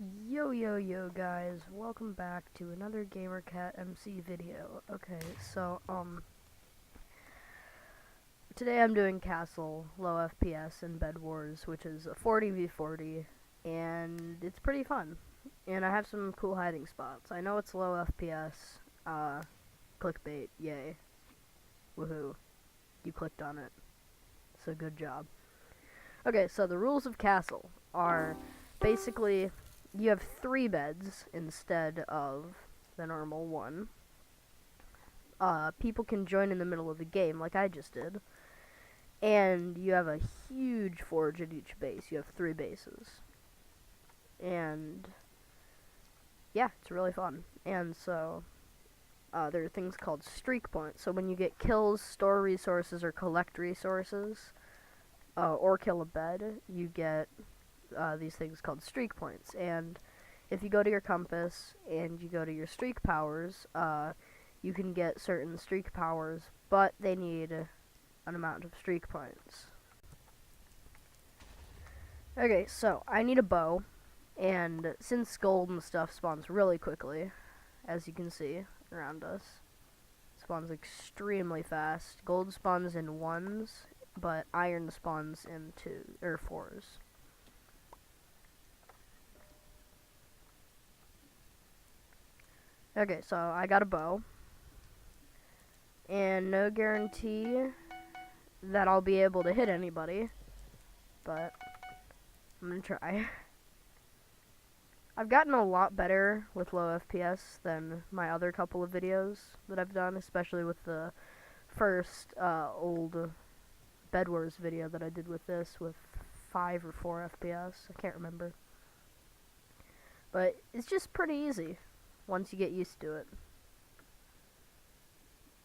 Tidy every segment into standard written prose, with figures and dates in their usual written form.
Yo guys, welcome back to another GamerCat MC video. Okay, so today I'm doing Castle, low FPS and Bedwars, which is a 40v40, and it's pretty fun. And I have some cool hiding spots. I know it's low FPS, clickbait, yay. Woohoo. You clicked on it. So good job. Okay, so the rules of Castle are basically you have 3 beds instead of the normal one. People can join in the middle of the game like I just did. And you have a huge forge at each base. You have 3 bases. And yeah, it's really fun. And so there are things called streak points. So when you get kills, store resources, or collect resources, or kill a bed, you get these things called streak points. And if you go to your compass and you go to your streak powers, you can get certain streak powers, but they need an amount of streak points. Okay, so I need a bow, and since gold and stuff spawns really quickly, as you can see around us, spawns extremely fast. Gold spawns in 1s, but iron spawns in 4s. Okay, so I got a bow, and no guarantee that I'll be able to hit anybody, but I'm gonna try. I've gotten a lot better with low FPS than my other couple of videos that I've done, especially with the first old Bedwars video that I did with this with 5 or 4 FPS. I can't remember. But it's just pretty easy once you get used to it.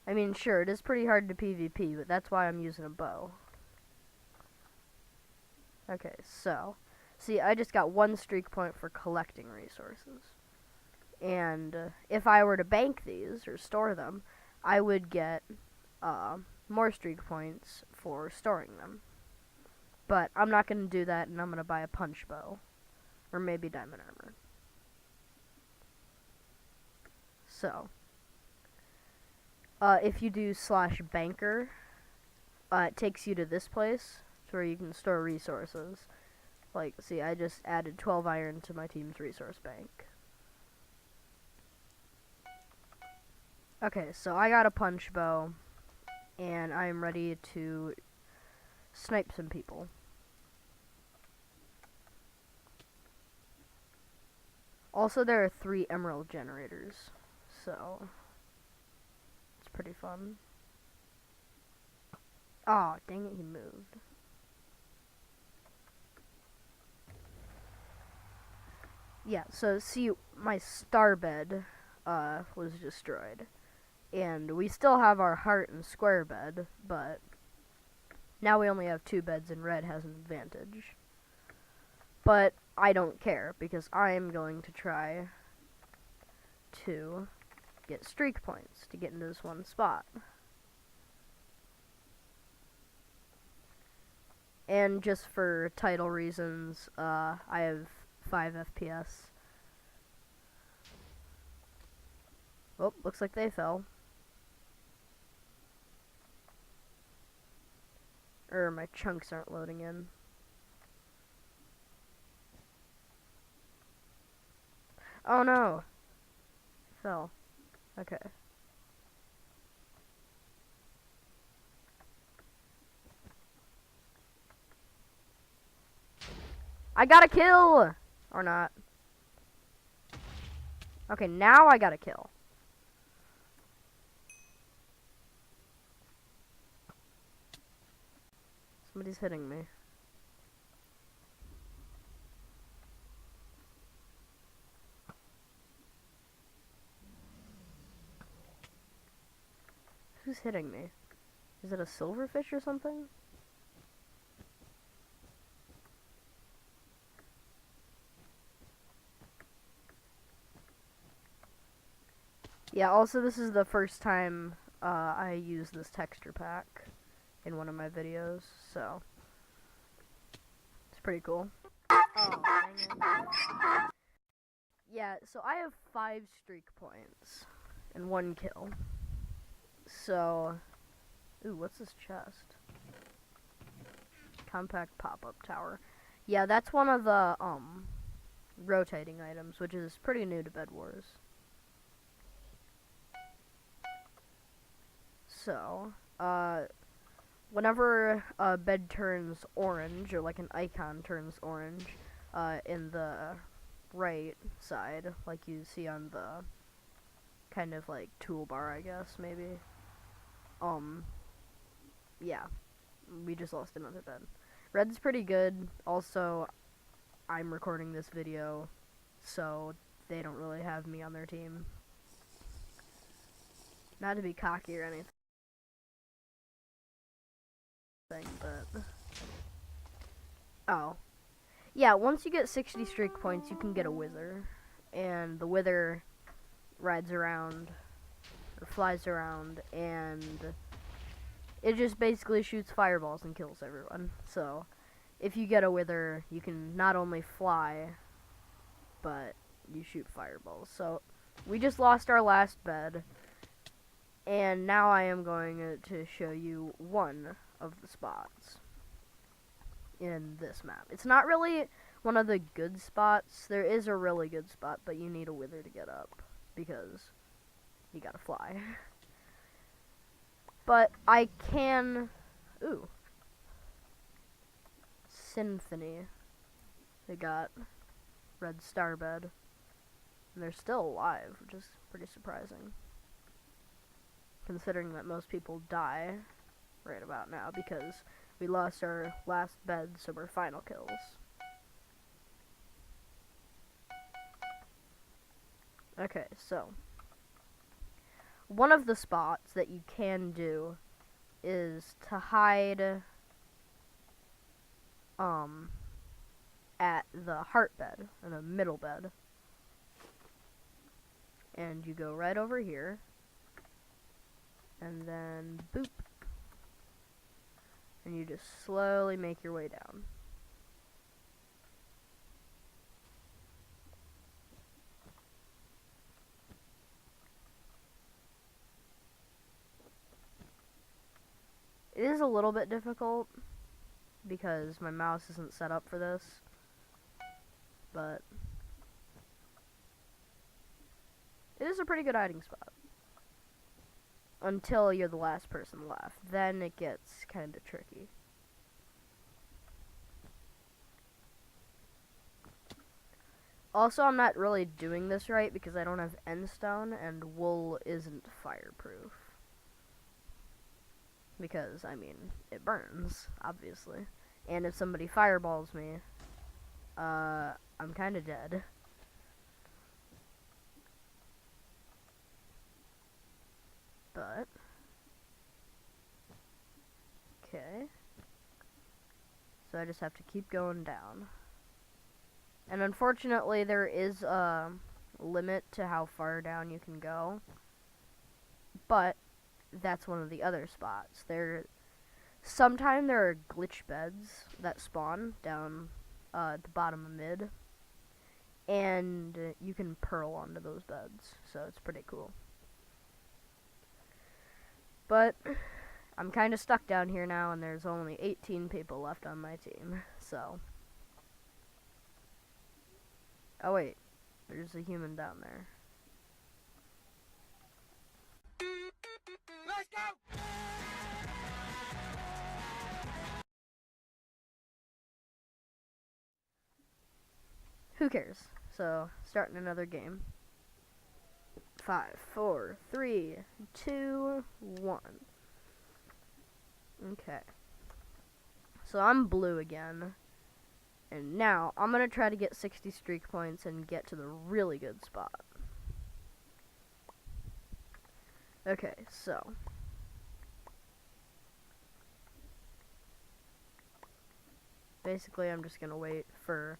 I mean, sure, it is pretty hard to PvP, but that's why I'm using a bow. Okay, so, see, I just got 1 streak point for collecting resources. And if I were to bank these, or store them, I would get more streak points for storing them. But I'm not going to do that, and I'm going to buy a punch bow. Or maybe diamond armor. So, if you do /banker, it takes you to this place, where you can store resources. Like, see, I just added 12 iron to my team's resource bank. Okay, so I got a punch bow, and I'm ready to snipe some people. Also, there are 3 emerald generators, so it's pretty fun. Aw, oh, dang it, he moved. Yeah, so see, my star bed was destroyed. And we still have our heart and square bed, but now we only have 2 beds and red has an advantage. But I don't care, because I'm going to try to get streak points to get into this one spot. And just for title reasons, I have 5 FPS. Oh, looks like they fell. My chunks aren't loading in. Oh no! Fell. Okay. I got a kill! Or not. Okay, now I got a kill. Somebody's hitting me. Who's hitting me? Is it a silverfish or something? Yeah, also this is the first time I use this texture pack in one of my videos, so it's pretty cool. Oh, dang it. yeah, so I have 5 streak points and 1 kill. So, ooh, what's this chest? Compact pop-up tower. Yeah, that's one of the, rotating items, which is pretty new to Bedwars. So, whenever a bed turns orange, or like an icon turns orange, in the right side, like you see on the kind of like toolbar, I guess, maybe. Yeah, we just lost another bed. Red's pretty good. Also, I'm recording this video, so they don't really have me on their team. Not to be cocky or anything, but... Oh. Yeah, once you get 60 streak points, you can get a wither. And the wither rides around, or flies around, and it just basically shoots fireballs and kills everyone. So, if you get a wither, you can not only fly, but you shoot fireballs. So, we just lost our last bed, and now I am going to show you one of the spots in this map. It's not really one of the good spots. There is a really good spot, but you need a wither to get up, because you gotta fly. But I can... Ooh. Symphony. They got red starbed. And they're still alive, which is pretty surprising. Considering that most people die right about now, because we lost our last bed, so we're final kills. Okay, so one of the spots that you can do is to hide at the heart bed, or the middle bed. And you go right over here, and then boop. And you just slowly make your way down. It is a little bit difficult because my mouse isn't set up for this, but it is a pretty good hiding spot until you're the last person left. Then it gets kind of tricky. Also, I'm not really doing this right because I don't have endstone, and wool isn't fireproof. Because, I mean, it burns, obviously. And if somebody fireballs me, I'm kinda dead. But, okay. So I just have to keep going down. And unfortunately, there is a limit to how far down you can go. But that's one of the other spots. Sometimes there are glitch beds that spawn down at the bottom of mid, and you can pearl onto those beds, so it's pretty cool. But I'm kind of stuck down here now, and there's only 18 people left on my team, so... Oh wait, there's a human down there. Let's go! Who cares? So, starting another game. 5, 4, 3, 2, 1. Okay. So I'm blue again. And now, I'm gonna try to get 60 streak points and get to the really good spot. Okay, so... basically, I'm just gonna wait for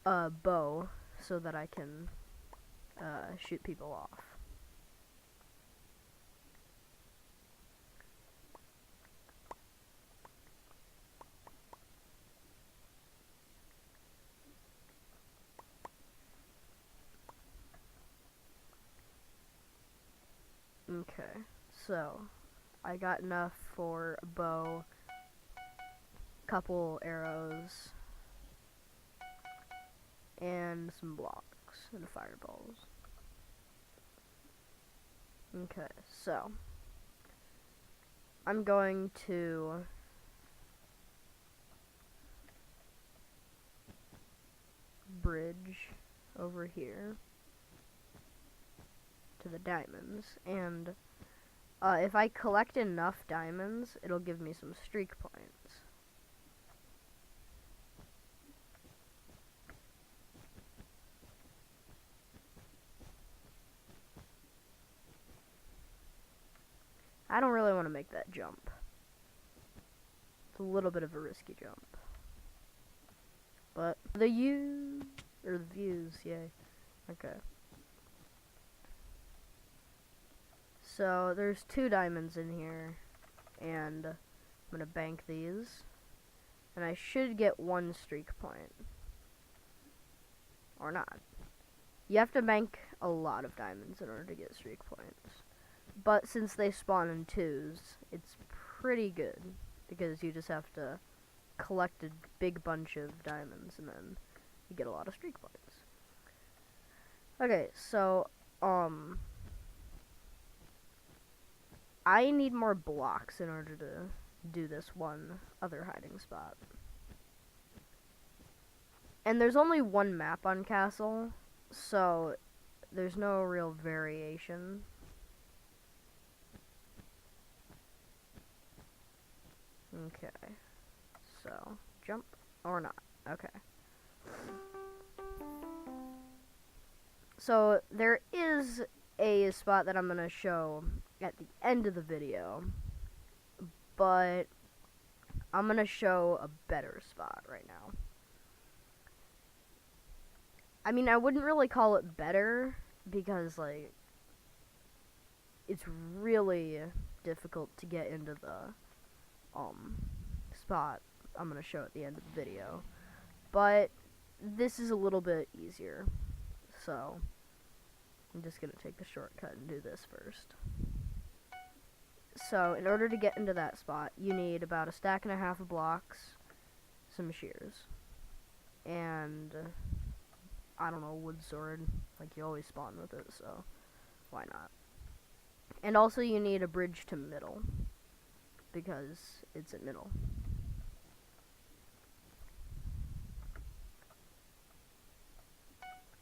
a bow so that I can shoot people off. So, I got enough for a bow, couple arrows, and some blocks and fireballs. Okay, so I'm going to bridge over here to the diamonds, and if I collect enough diamonds, it'll give me some streak points. I don't really want to make that jump. It's a little bit of a risky jump. But the views, yay. Okay. So there's 2 diamonds in here, and I'm gonna bank these, and I should get 1 streak point. Or not. You have to bank a lot of diamonds in order to get streak points. But since they spawn in 2s, it's pretty good, because you just have to collect a big bunch of diamonds, and then you get a lot of streak points. Okay, so, I need more blocks in order to do this one other hiding spot. And there's only 1 map on Castle, so there's no real variation. Okay, so jump or not. Okay. So there is a spot that I'm going to show at the end of the video, but I'm going to show a better spot right now. I mean, I wouldn't really call it better, because, like, it's really difficult to get into the spot I'm going to show at the end of the video. But this is a little bit easier, so I'm just going to take the shortcut and do this first. So, in order to get into that spot, you need about 1.5 stacks of blocks, some shears, and, I don't know, wood sword. Like, you always spawn with it, so why not? And also you need a bridge to middle, because it's at middle.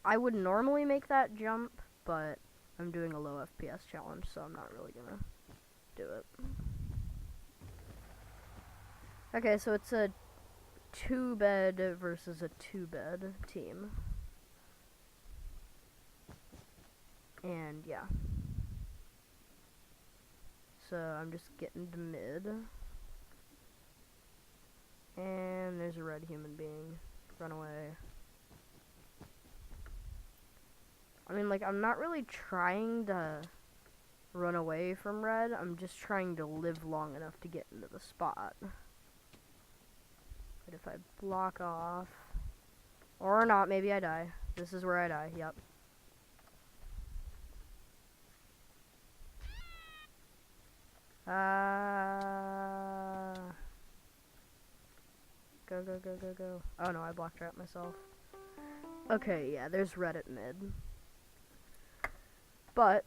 I would normally make that jump, but I'm doing a low FPS challenge, so I'm not really gonna do it. Okay, so it's a 2-bed versus a 2-bed team. And yeah. So I'm just getting to mid. And there's a red human being. Run away. I mean, like, I'm not really trying to run away from red. I'm just trying to live long enough to get into the spot. But if I block off, or not, maybe I die. This is where I die, yep. Go, go, go, go, go. Oh no, I blocked her out myself. Okay, yeah, there's red at mid. But,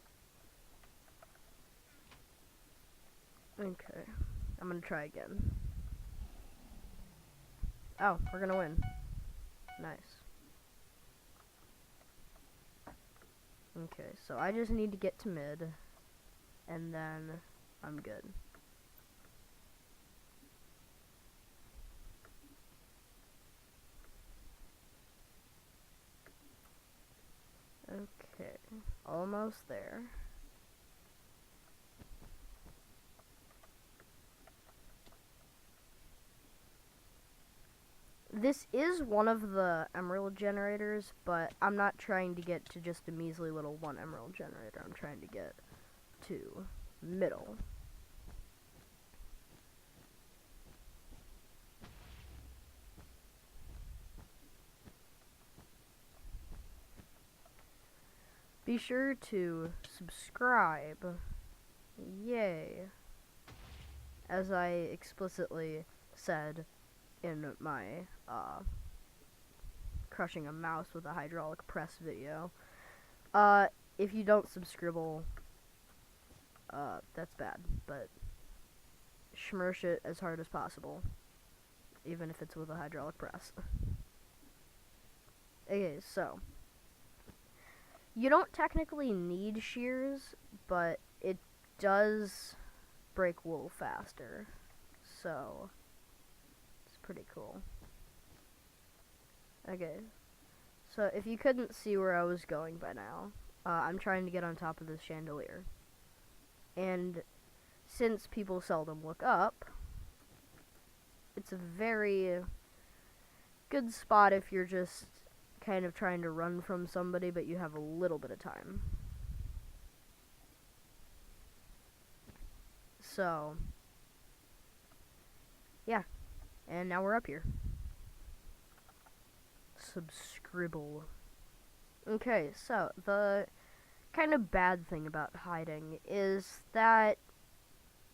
okay, I'm gonna try again. Oh, we're gonna win. Nice. Okay, so I just need to get to mid, and then I'm good. Okay, almost there. This is one of the emerald generators, but I'm not trying to get to just a measly little 1 emerald generator. I'm trying to get to middle. Be sure to subscribe Yay. As I explicitly said in my crushing a mouse with a hydraulic press video, if you don't subscribble, that's bad, but shmursh it as hard as possible, even if it's with a hydraulic press. Okay, so you don't technically need shears, but it does break wool faster, so it's pretty cool. Okay, so if you couldn't see where I was going by now, I'm trying to get on top of this chandelier, and since people seldom look up, it's a very good spot if you're just kind of trying to run from somebody, but you have a little bit of time. So, yeah, and now we're up here. Subscribble. Okay, so the kind of bad thing about hiding is that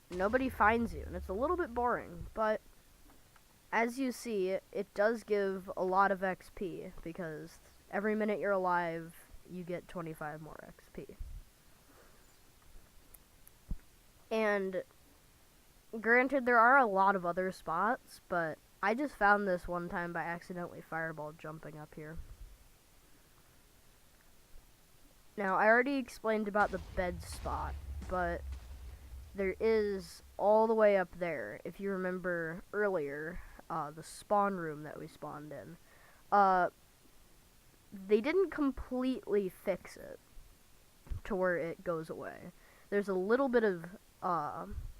nobody finds you, and it's a little bit boring, but as you see, it does give a lot of XP, because every minute you're alive, you get 25 more XP. And granted, there are a lot of other spots, but I just found this one time by accidentally fireball jumping up here. Now, I already explained about the bed spot, but there is all the way up there, if you remember earlier, the spawn room that we spawned in. They didn't completely fix it to where it goes away. There's a little bit of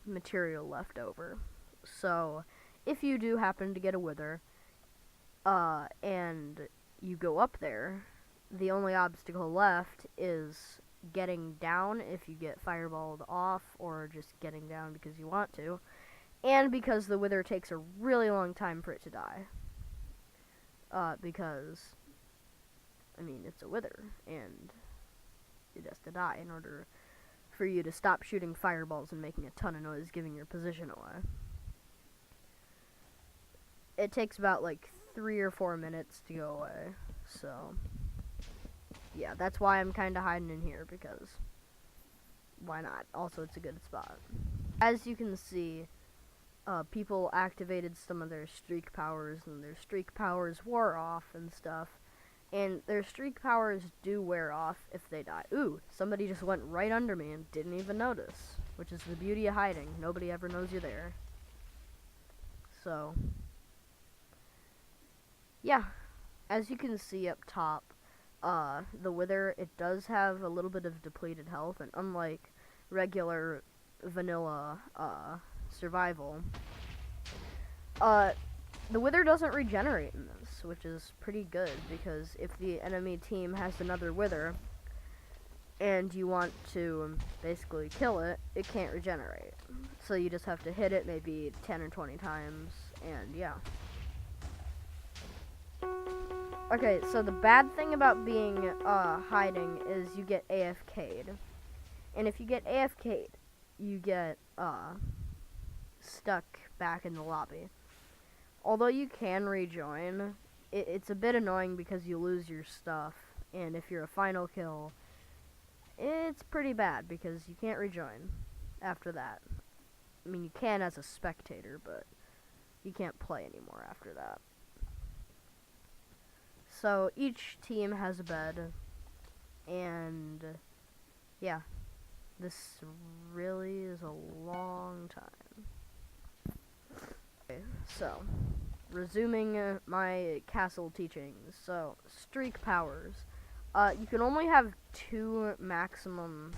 material left over. So, if you do happen to get a wither, and you go up there, the only obstacle left is getting down if you get fireballed off, or just getting down because you want to, and because the wither takes a really long time for it to die. Because, I mean, it's a wither, and it has to die in order for you to stop shooting fireballs and making a ton of noise, giving your position away. It takes about like 3 or 4 minutes to go away, so yeah, that's why I'm kind of hiding in here, because why not? Also, it's a good spot. As you can see, people activated some of their streak powers, and their streak powers wore off and stuff, and their streak powers do wear off if they die. Ooh, somebody just went right under me and didn't even notice, which is the beauty of hiding. Nobody ever knows you're there. So, yeah, as you can see up top, the wither, it does have a little bit of depleted health, and unlike regular vanilla survival, the wither doesn't regenerate in this, which is pretty good, because if the enemy team has another wither and you want to basically kill it, it can't regenerate. So you just have to hit it maybe 10 or 20 times, and yeah. Okay, so the bad thing about being hiding is you get AFK'd. And if you get AFK'd, you get stuck back in the lobby. Although you can rejoin, it's a bit annoying because you lose your stuff, and if you're a final kill, it's pretty bad because you can't rejoin after that. I mean, you can as a spectator, but you can't play anymore after that. So each team has a bed, and yeah, this really is a long time. Okay, so resuming my castle teachings. So streak powers. You can only have 2 maximum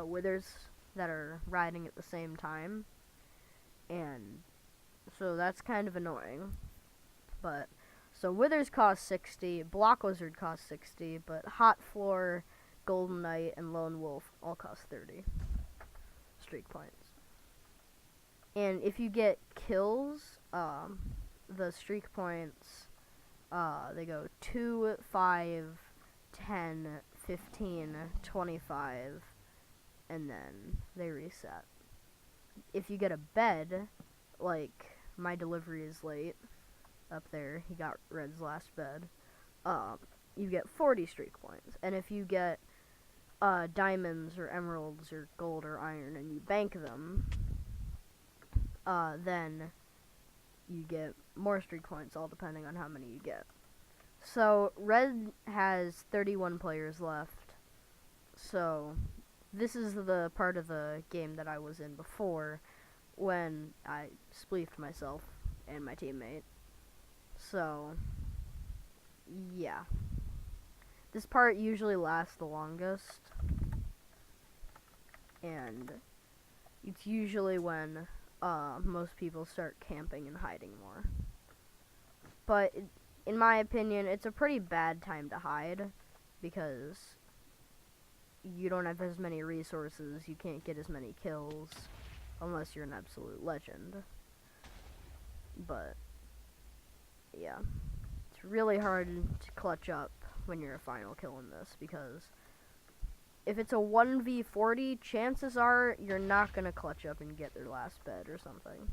withers that are riding at the same time, and so that's kind of annoying. But so withers cost 60, block wizard costs 60, but hot floor, golden knight, and lone wolf all cost 30 streak points. And if you get kills, the streak points, they go 2, 5, 10, 15, 25, and then they reset. If you get a bed, like my delivery is late up there, he got Red's last bed, you get 40 streak points. And if you get diamonds or emeralds or gold or iron and you bank them, then you get more streak points, all depending on how many you get. So Red has 31 players left, so this is the part of the game that I was in before when I spleefed myself and my teammate. So yeah, this part usually lasts the longest, and it's usually when most people start camping and hiding more. But in my opinion, it's a pretty bad time to hide, because you don't have as many resources, you can't get as many kills, unless you're an absolute legend. But yeah, it's really hard to clutch up when you're a final kill in this, because if it's a 1v40, chances are you're not gonna clutch up and get their last bed or something.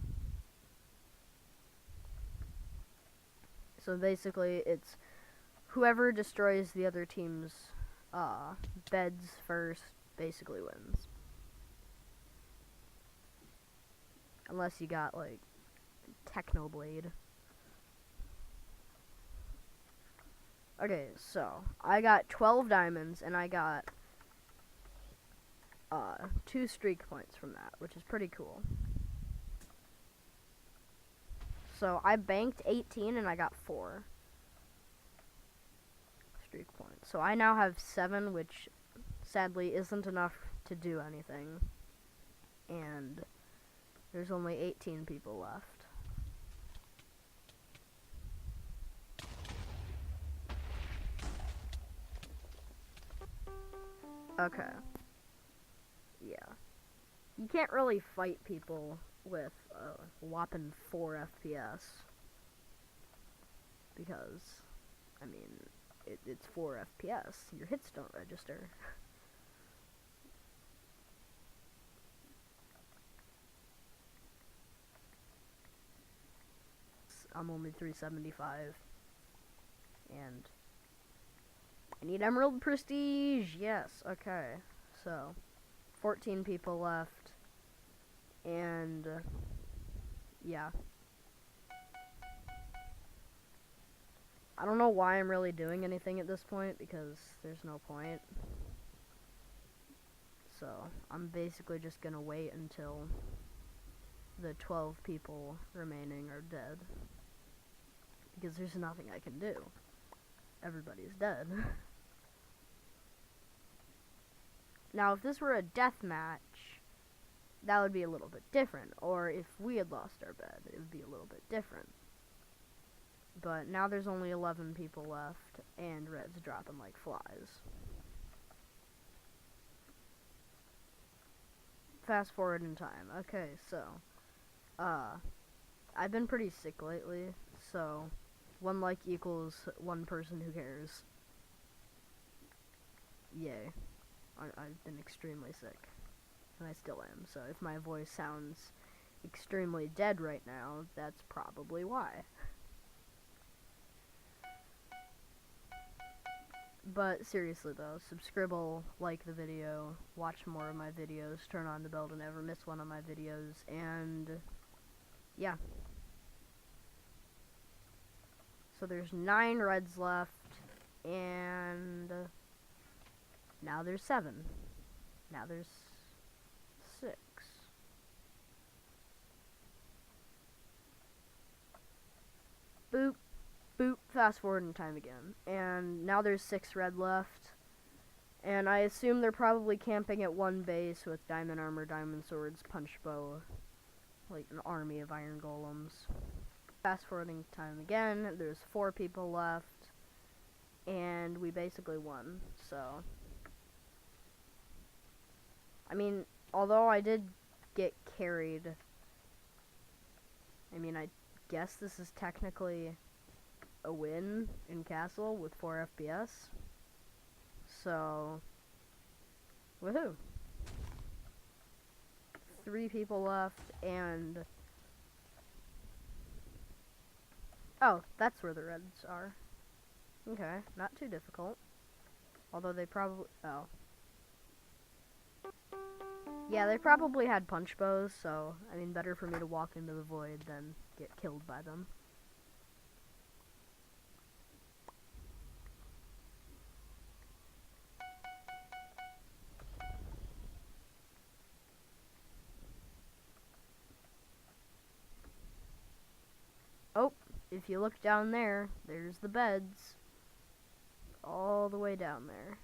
So basically, it's whoever destroys the other team's beds first basically wins. Unless you got, like, Technoblade. Okay, so I got 12 diamonds, and I got 2 streak points from that, which is pretty cool. So I banked 18 and I got 4 streak points. So I now have 7, which sadly isn't enough to do anything. And there's only 18 people left. Okay. Yeah. You can't really fight people with a whopping 4 FPS. Because, I mean, it's 4 FPS. Your hits don't register. I'm only 375. And I need Emerald Prestige. Yes, okay. So 14 people left. And yeah. I don't know why I'm really doing anything at this point, because there's no point. So I'm basically just gonna wait until the 12 people remaining are dead, because there's nothing I can do. Everybody's dead. Now, if this were a death match, that would be a little bit different. Or if we had lost our bed, it would be a little bit different. But now there's only 11 people left, and Red's dropping like flies. Fast forward in time. Okay, so I've been pretty sick lately, so 1 like equals 1 person who cares. Yay. I've been extremely sick, and I still am, so if my voice sounds extremely dead right now, that's probably why. But seriously though, subscribble, like the video, watch more of my videos, turn on the bell to never miss one of my videos, and yeah. So there's 9 reds left, and now there's 7. Now there's 6. Boop. Boop, fast forward in time again. And now there's 6 red left. And I assume they're probably camping at 1 base with diamond armor, diamond swords, punch bow. Like an army of iron golems. Fast forwarding time again, there's 4 people left. And we basically won, so. I mean, although I did get carried, I mean, I guess this is technically a win in Castle with 4 FPS. So, woohoo. 3 people left, and... Oh, that's where the reds are. Okay, not too difficult. Although they probably... Oh. Yeah, they probably had punch bows, so, I mean, better for me to walk into the void than get killed by them. Oh, if you look down there, there's the beds. All the way down there.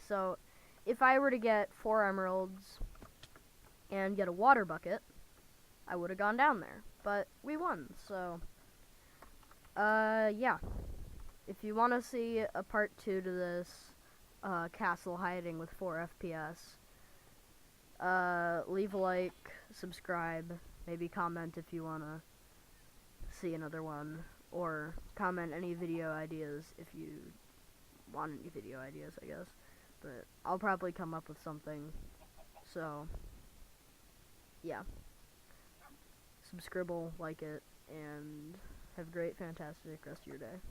So, if I were to get 4 emeralds and get a water bucket, I would have gone down there. But we won, so... yeah. If you want to see a part 2 to this, castle hiding with 4 FPS, leave a like, subscribe, maybe comment if you want to see another one, or comment any video ideas if you want any video ideas, I guess. But I'll probably come up with something, so, yeah. Subscribe, like it, and have a great, fantastic rest of your day.